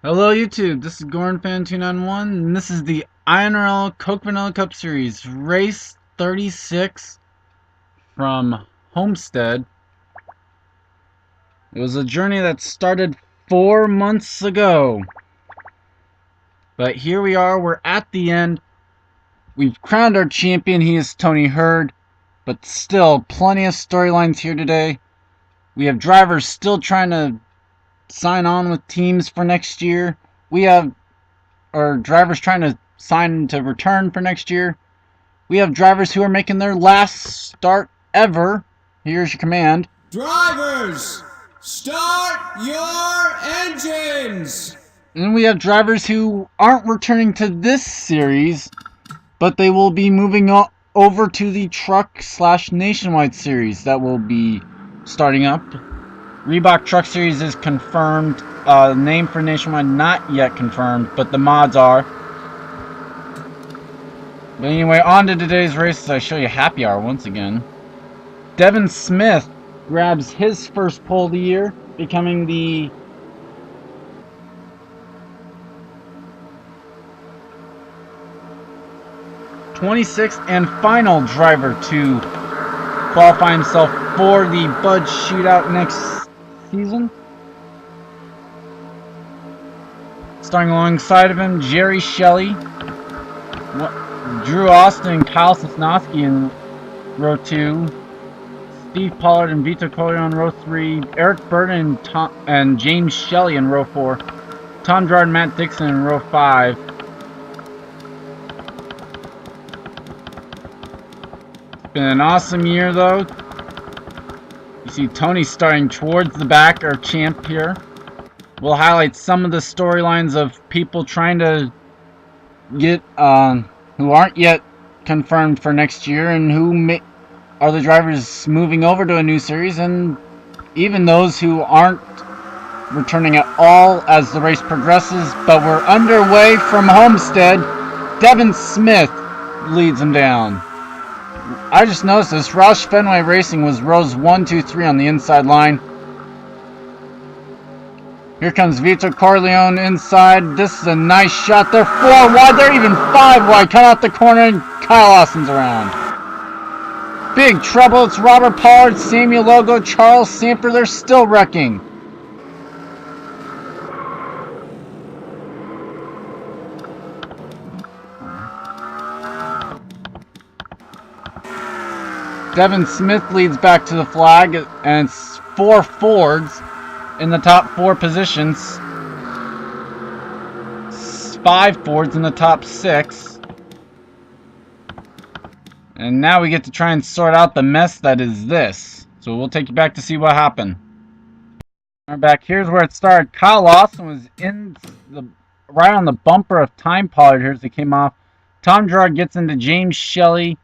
Hello YouTube, this is GornFan291 and this is the INRL Coke Vanilla Cup Series, race 36 from Homestead. It was a journey that started 4 months ago. But here we are, we're at the end. We've crowned our champion, he is Tony Hurd. But still, plenty of storylines here today. We have drivers still trying to sign on with teams for next year. We have drivers trying to sign to return for next year. We have drivers who are making their last start ever. Here's your command. Drivers, start your engines! And we have drivers who aren't returning to this series, but they will be moving over to the Truck/Nationwide series that will be starting up. Reebok Truck Series is confirmed. Name for Nationwide not yet confirmed, but the mods are. But anyway, on to today's race as I show you happy hour once again. Devin Smith grabs his first pole of the year, becoming the #26th and final driver to qualify himself for the Bud Shootout next season. Starting alongside of him, Jerry Shelley, Drew Austin, and Kyle Sosnowski in row 2, Steve Pollard and Vitaly in row 3, Eric Burton and James Shelley in row 4, Tom Gerard and Matt Dixon in row 5. It's been an awesome year though. You see Tony starting towards the back, our champ here. We'll highlight some of the storylines of people trying to get who aren't yet confirmed for next year, and who are the drivers moving over to a new series, and even those who aren't returning at all as the race progresses. But we're underway from Homestead. Devin Smith leads them down. I just noticed this. Roush Fenway Racing was rows 1, 2, 3 on the inside line. Here comes Vitor Corleone inside. This is a nice shot. They're 4 wide. They're even 5 wide. Cut out the corner and Kyle Austin's around. Big trouble. It's Robert Pollard, Samuel Logo, Charles Samper. They're still wrecking. Devin Smith leads back to the flag, and it's 4 Fords in the top 4 positions. 5 Fords in the top 6. And now we get to try and sort out the mess that is this. So we'll take you back to see what happened. We're back. Here's where it started. Kyle Austin was right on the bumper of Time Pollard here as he came off. Tom Gerard gets into James Shelley.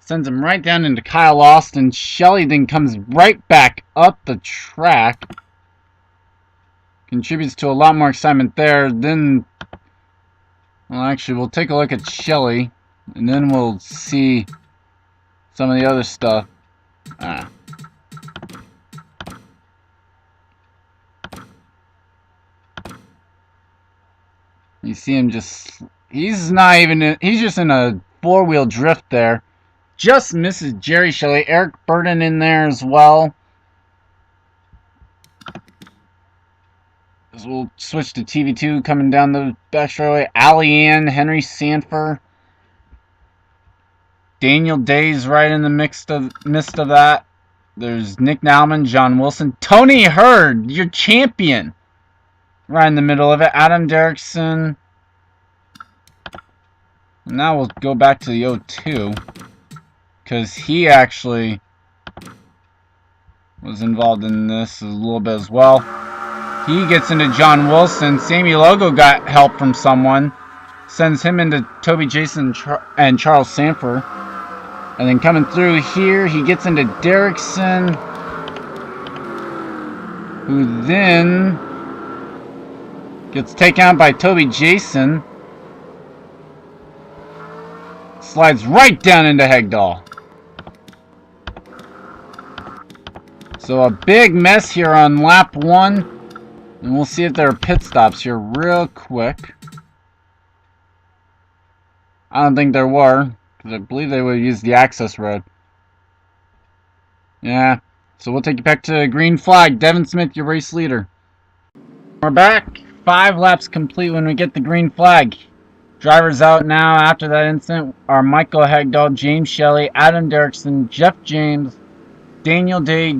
Sends him right down into Kyle Austin. Shelley then comes right back up the track. Contributes to a lot more excitement there. Then, well, actually, we'll take a look at Shelley, and then we'll see some of the other stuff. You see him he's just in a 4-wheel drift there. Just misses Jerry Shelley. Eric Burton in there as well. As we'll switch to TV2 coming down the back straightaway. Allie Ann, Henry Sanford. Daniel Day's right in the midst of that. There's Nick Nielman, John Wilson. Tony Hurd, your champion. Right in the middle of it. Adam Derrickson. Now we'll go back to the 02. Because he actually was involved in this a little bit as well. He gets into John Wilson. Sammy Logo got help from someone. Sends him into Toby Jason and Charles Sanford. And then coming through here, he gets into Derrickson, who then gets taken out by Toby Jason. Slides right down into Hegdahl. So a big mess here on lap 1. And we'll see if there are pit stops here real quick. I don't think there were, because I believe they would use the access road. Yeah, so we'll take you back to green flag. Devin Smith, your race leader. We're back. 5 laps complete when we get the green flag. Drivers out now after that incident are Michael Hagdahl, James Shelley, Adam Derrickson, Jeff James, Daniel Day.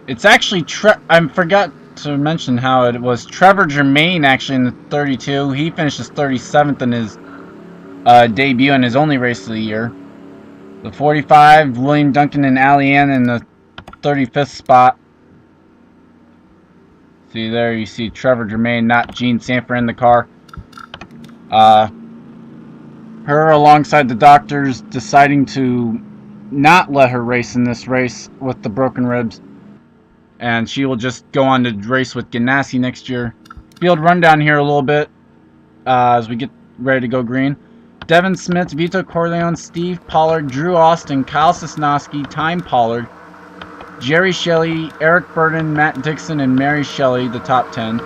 It's actually, I forgot to mention how it was Trevor Germain actually in the 32. He finishes 37th in his debut and his only race of the year. The 45, William Duncan and Ali Ann in the 35th spot. See there, you see Trevor Germain, not Gene Sanford in the car. Her alongside the doctors deciding to not let her race in this race with the broken ribs. And she will just go on to race with Ganassi next year. Field rundown here a little bit as we get ready to go green. Devin Smith, Vito Corleone, Steve Pollard, Drew Austin, Kyle Sosnowski, Time Pollard, Jerry Shelley, Eric Burden, Matt Dixon, and Mary Shelley, the top 10.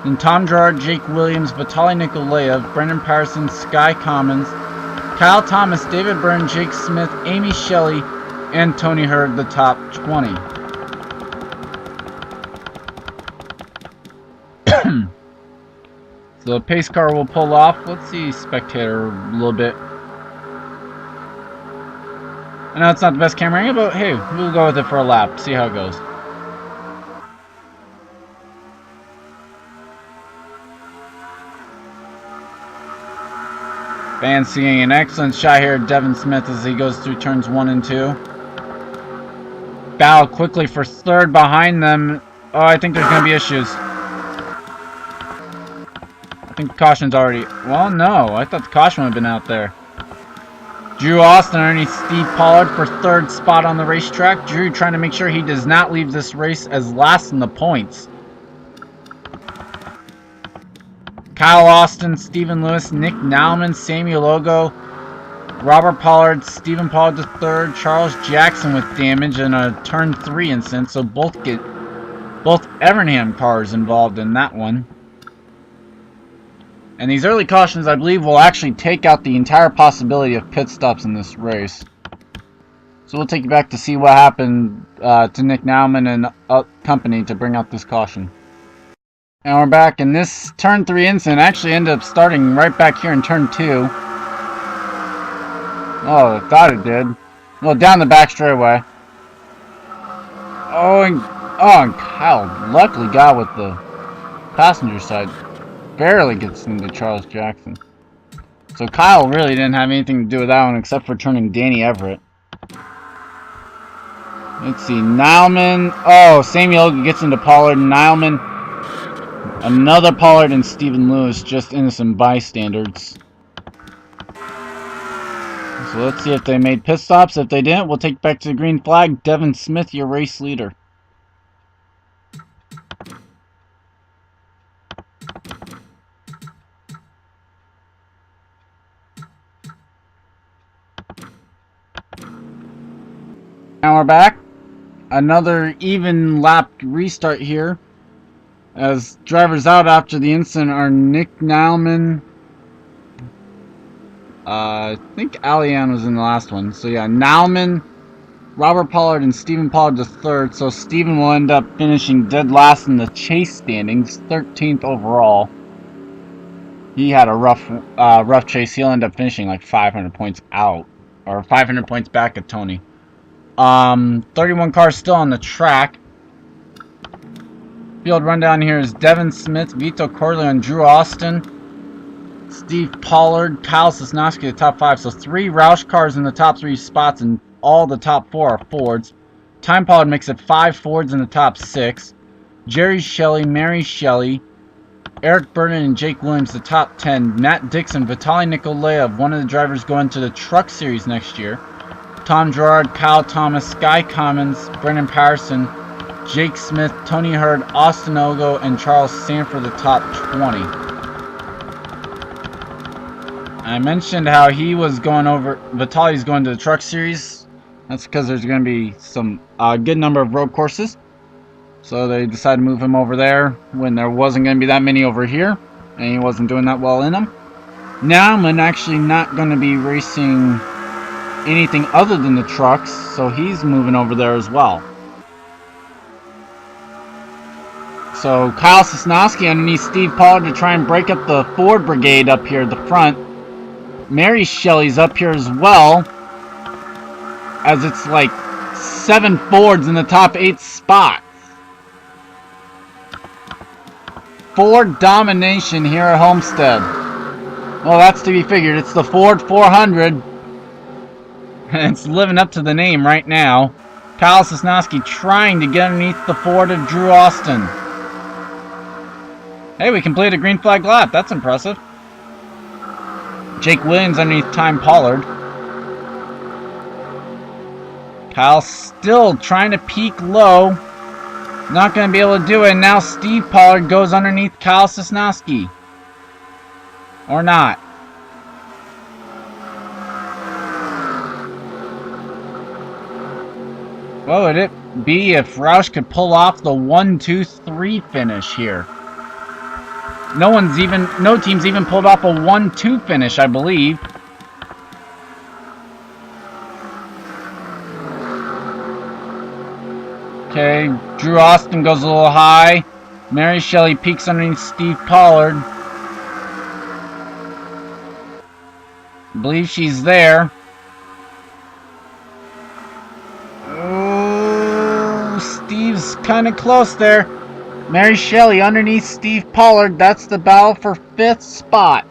Then Tom Gerard, Jake Williams, Vitaly Nikolayev, Brendan Patterson, Sky Commons, Kyle Thomas, David Byrne, Jake Smith, Amy Shelley, and Tony Hurd, the top 20. So the pace car will pull off. Let's see spectator a little bit. I know it's not the best camera angle, but hey, we'll go with it for a lap. See how it goes. Fans seeing an excellent shot here at Devin Smith as he goes through turns 1 and 2. Battle quickly for third behind them. Oh, I think there's going to be issues. I think the caution's already... Well, no. I thought the caution would have been out there. Drew Austin underneath Steve Pollard for third spot on the racetrack. Drew trying to make sure he does not leave this race as last in the points. Kyle Austin, Stephen Lewis, Nick Nauman, Samuel Ogo, Robert Pollard, Stephen Pollard III, Charles Jackson with damage in a turn 3 incident. So both Evernham cars involved in that one. And these early cautions, I believe, will actually take out the entire possibility of pit stops in this race. So we'll take you back to see what happened to Nick Nauman and company to bring out this caution. And we're back, and this turn 3 incident actually ended up starting right back here in turn 2. Oh, I thought it did. Well, down the back straightaway. And Kyle luckily got with the passenger side. Barely gets into Charles Jackson. So Kyle really didn't have anything to do with that one except for turning Danny Everett. Let's see, Nielman. Oh, Samuel gets into Pollard and Nielman. Another Pollard and Stephen Lewis, just innocent bystanders. So let's see if they made pit stops. If they didn't, we'll take back to the green flag. Devin Smith, your race leader. Now we're back. Another even lap restart here. As drivers out after the incident are Nick Nauman. I think Ali Ann was in the last one. So yeah, Nauman, Robert Pollard, and Stephen Pollard III. So Stephen will end up finishing dead last in the chase standings, 13th overall. He had a rough chase. He'll end up finishing like 500 points out, or 500 points back at Tony. 31 cars still on the track. Field rundown here is Devin Smith, Vito Corleone, Drew Austin, Steve Pollard, Kyle Sosnowski, the top 5. So 3 Roush cars in the top 3 spots, and all the top 4 are Fords. Time Pollard makes it 5 Fords in the top 6. Jerry Shelley, Mary Shelley, Eric Burden, and Jake Williams, the top 10. Matt Dixon, Vitaly Nikolayev, one of the drivers going to the Truck Series next year. Tom Gerard, Kyle Thomas, Sky Commons, Brendan Patterson, Jake Smith, Tony Hurd, Austin Ogo, and Charles Sanford, the top 20. I mentioned how he was going over, Vitaly's going to the Truck Series. That's because there's going to be some good number of road courses. So they decided to move him over there when there wasn't going to be that many over here. And he wasn't doing that well in them. Nielman actually not going to be racing anything other than the trucks. So he's moving over there as well. So Kyle Sosnowski underneath Steve Pollard to try and break up the Ford brigade up here at the front. Mary Shelley's up here as well. As it's like 7 Fords in the top 8 spots. Ford domination here at Homestead. Well, that's to be figured. It's the Ford 400. And it's living up to the name right now. Kyle Sosnowski trying to get underneath the Ford of Drew Austin. Hey, we completed a green flag lap. That's impressive. Jake Williams underneath Time Pollard. Kyle still trying to peak low. Not going to be able to do it. And now Steve Pollard goes underneath Kyle Sosnowski. Or not. What would it be if Roush could pull off the 1-2-3 finish here? No team's even pulled off a 1-2 finish, I believe. Okay, Drew Austin goes a little high. Mary Shelley peeks underneath Steve Pollard. I believe she's there. Oh, Steve's kind of close there. Mary Shelley underneath Steve Pollard. That's the battle for 5th spot.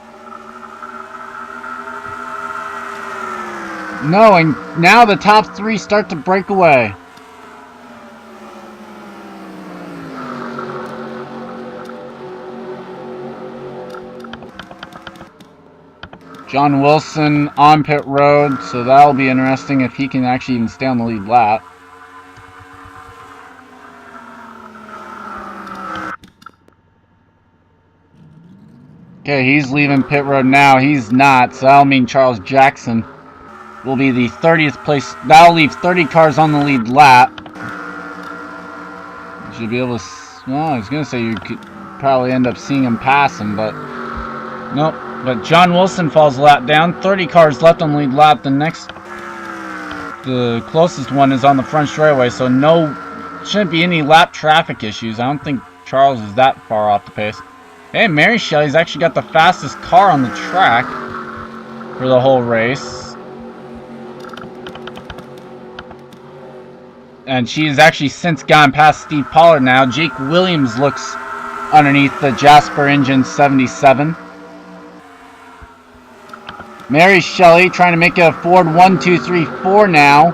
No, and now the top 3 start to break away. John Wilson on pit road, so that'll be interesting if he can actually even stay on the lead lap. Okay, he's leaving pit road now. He's not, so that'll mean Charles Jackson will be the 30th place. That'll leave 30 cars on the lead lap. You should be able to... Well, I was going to say you could probably end up seeing him pass him, but... Nope. But John Wilson falls a lap down. 30 cars left on the lead lap. The closest one is on the front straightaway, so shouldn't be any lap traffic issues. I don't think Charles is that far off the pace. Hey, Mary Shelley's actually got the fastest car on the track for the whole race. And she's actually since gone past Steve Pollard now. Jake Williams looks underneath the Jasper Engine 77. Mary Shelley trying to make it a Ford 1-2-3-4 now,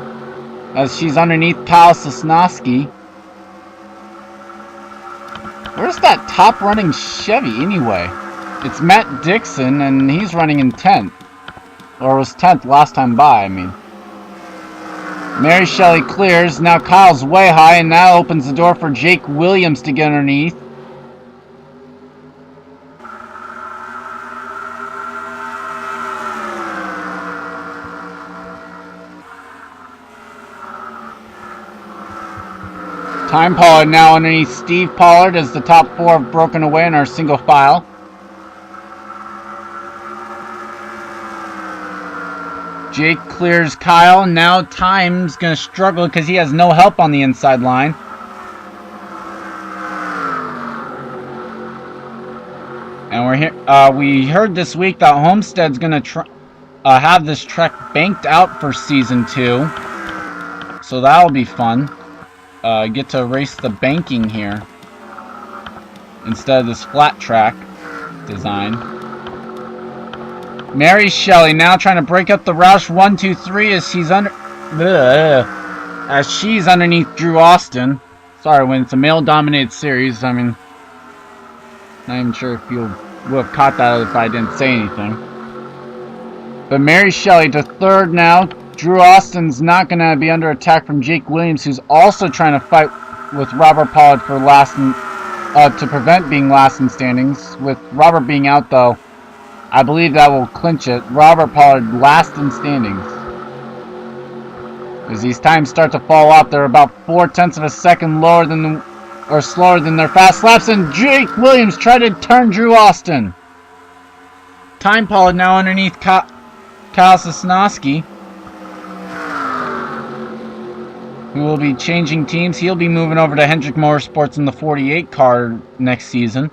as she's underneath Kyle Sosnowski. Where's that top running Chevy anyway? It's Matt Dixon, and he's running in 10th. Or was 10th last time by, I mean. Mary Shelley clears. Now Kyle's way high, and now opens the door for Jake Williams to get underneath. Time Pollard now underneath Steve Pollard as the top 4 have broken away in our single file. Jake clears Kyle. Now Time's going to struggle because he has no help on the inside line. And we're here. We heard this week that Homestead's going to have this track banked out for Season 2. So that'll be fun. Get to race the banking here instead of this flat track design. Mary Shelley now trying to break up the Roush 1-2-3 as she's underneath Drew Austin. Sorry, when it's a male-dominated series, I mean, not even sure if you would have caught that if I didn't say anything. But Mary Shelley to 3rd now. Drew Austin's not going to be under attack from Jake Williams, who's also trying to fight with Robert Pollard for last to prevent being last in standings. With Robert being out, though, I believe that will clinch it. Robert Pollard last in standings. As these times start to fall off, they're about 0.4 of a second lower than or slower than their fast laps, and Jake Williams tried to turn Drew Austin. Time Pollard now underneath Kyle Sosnowski, who will be changing teams. He'll be moving over to Hendrick Motorsports in the 48 car next season.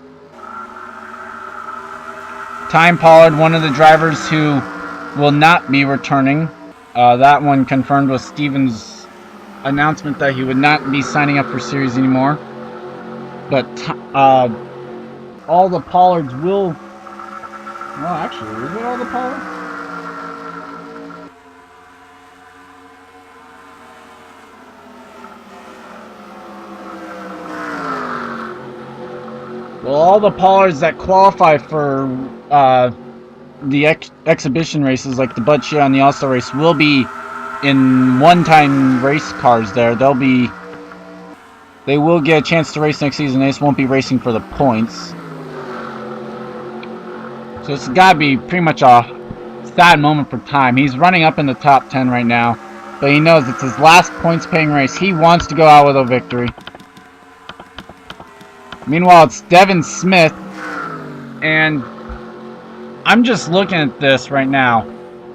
Time Pollard, one of the drivers who will not be returning. That one confirmed with Stevens' announcement that he would not be signing up for Series anymore. But all the Pollards will... Well, actually, is it all the Pollards? Well, all the Pollards that qualify for the exhibition races, like the Bud Shea and the All-Star race, will be in one-time race cars there. They will get a chance to race next season. They just won't be racing for the points. So it's got to be pretty much a sad moment for Time. He's running up in the top 10 right now, but he knows it's his last points-paying race. He wants to go out with a victory. Meanwhile, it's Devin Smith, and I'm just looking at this right now.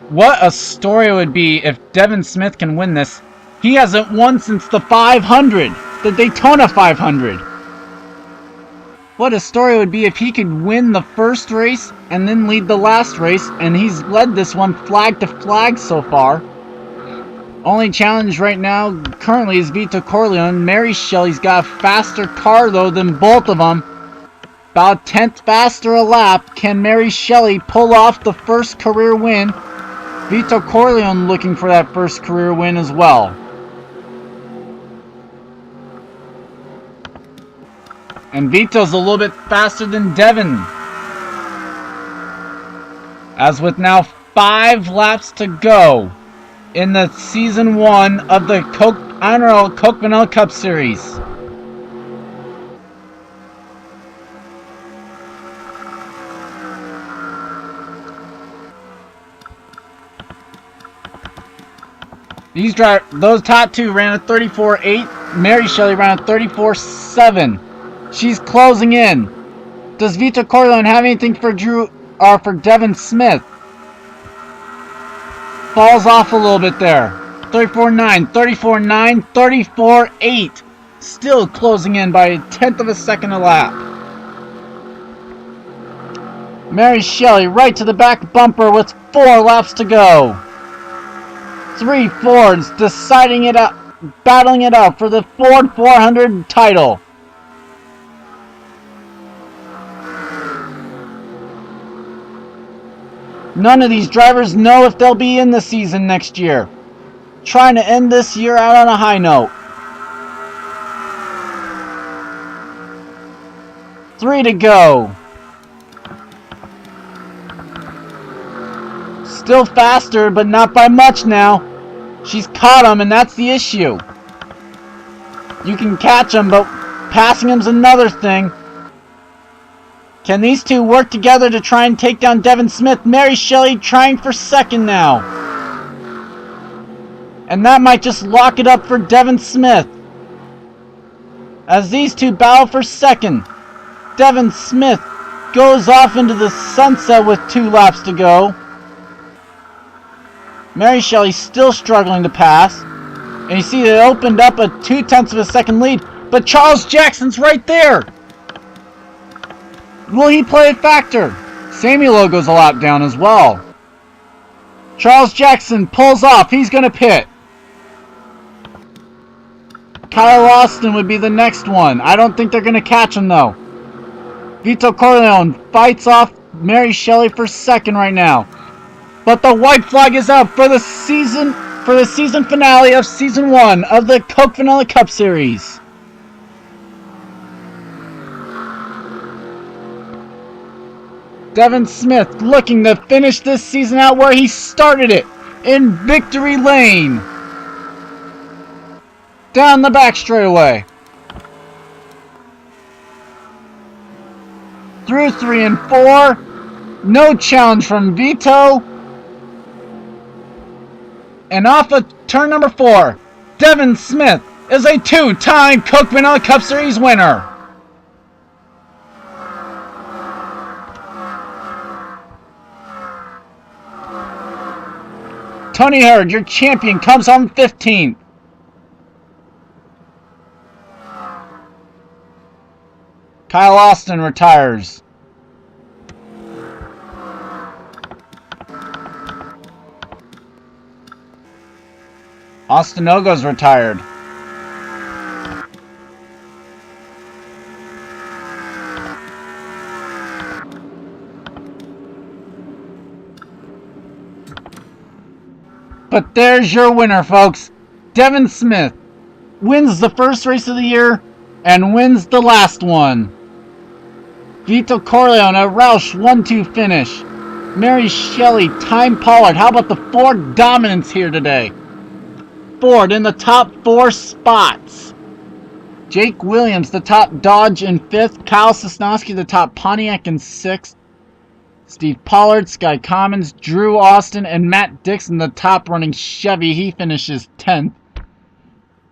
What a story it would be if Devin Smith can win this. He hasn't won since the 500, the Daytona 500. What a story it would be if he could win the first race and then lead the last race, and he's led this one flag to flag so far. Only challenge right now currently is Vito Corleone. Mary Shelley's got a faster car though than both of them. About a tenth faster a lap. Can Mary Shelley pull off the first career win? Vito Corleone looking for that first career win as well. And Vito's a little bit faster than Devin. As with now 5 laps to go in the Season 1 of the INORL Coke Vanilla Cup Series. Those top 2 ran a 34.8. Mary Shelley ran a 34.7. She's closing in. Does Vito Corleone have anything for for Devin Smith? Falls off a little bit there. 34.9, 34.9, 34.8. Still closing in by a tenth of a second a lap. Mary Shelley right to the back bumper with 4 laps to go. 3 Fords deciding it out, battling it out for the Ford 400 title. None of these drivers know if they'll be in the season next year. Trying to end this year out on a high note. 3 to go. Still faster, but not by much now. She's caught him, and that's the issue. You can catch him, but passing him's another thing. Can these two work together to try and take down Devin Smith? Mary Shelley trying for second now. And that might just lock it up for Devin Smith. As these two battle for second, Devin Smith goes off into the sunset with 2 laps to go. Mary Shelley still struggling to pass. And you see it opened up a 0.2 of a second lead. But Charles Jackson's right there. Will he play a factor? Samuel goes a lap down as well. Charles Jackson pulls off. He's going to pit. Kyle Austin would be the next one. I don't think they're going to catch him though. Vito Corleone fights off Mary Shelley for second right now. But the white flag is out for the season finale of Season 1 of the Coke Vanilla Cup Series. Devin Smith looking to finish this season out where he started it, in victory lane. Down the back straightaway. Through 3 and 4. No challenge from Vito. And off of turn number 4, Devin Smith is a two-time Coke Vanilla Cup Series winner. Tony Hurd, your champion, comes home 15th. Kyle Austin retires. Austin Ogo's retired. But there's your winner, folks. Devin Smith wins the first race of the year and wins the last one. Vito Corleone, a Roush 1-2 finish. Mary Shelley, Time Pollard. How about the Ford dominance here today? Ford in the top 4 spots. Jake Williams, the top Dodge in 5th. Kyle Sosnowski, the top Pontiac in 6th. Steve Pollard, Sky Commons, Drew Austin, and Matt Dixon, the top running Chevy. He finishes 10th.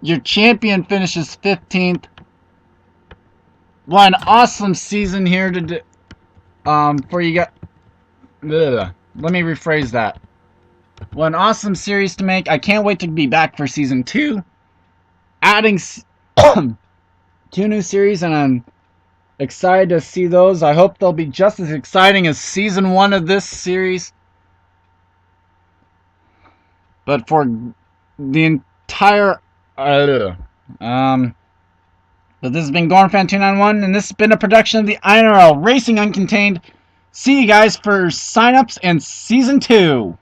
Your champion finishes 15th. What an awesome season here to for you guys. Let me rephrase that. What an awesome series to make. I can't wait to be back for season 2. Adding 2 new series, and I'm excited to see those. I hope they'll be just as exciting as season 1 of this series. But for the entire but this has been GornFan291, and this has been a production of the INORL Racing Uncontained. See you guys for signups and season 2.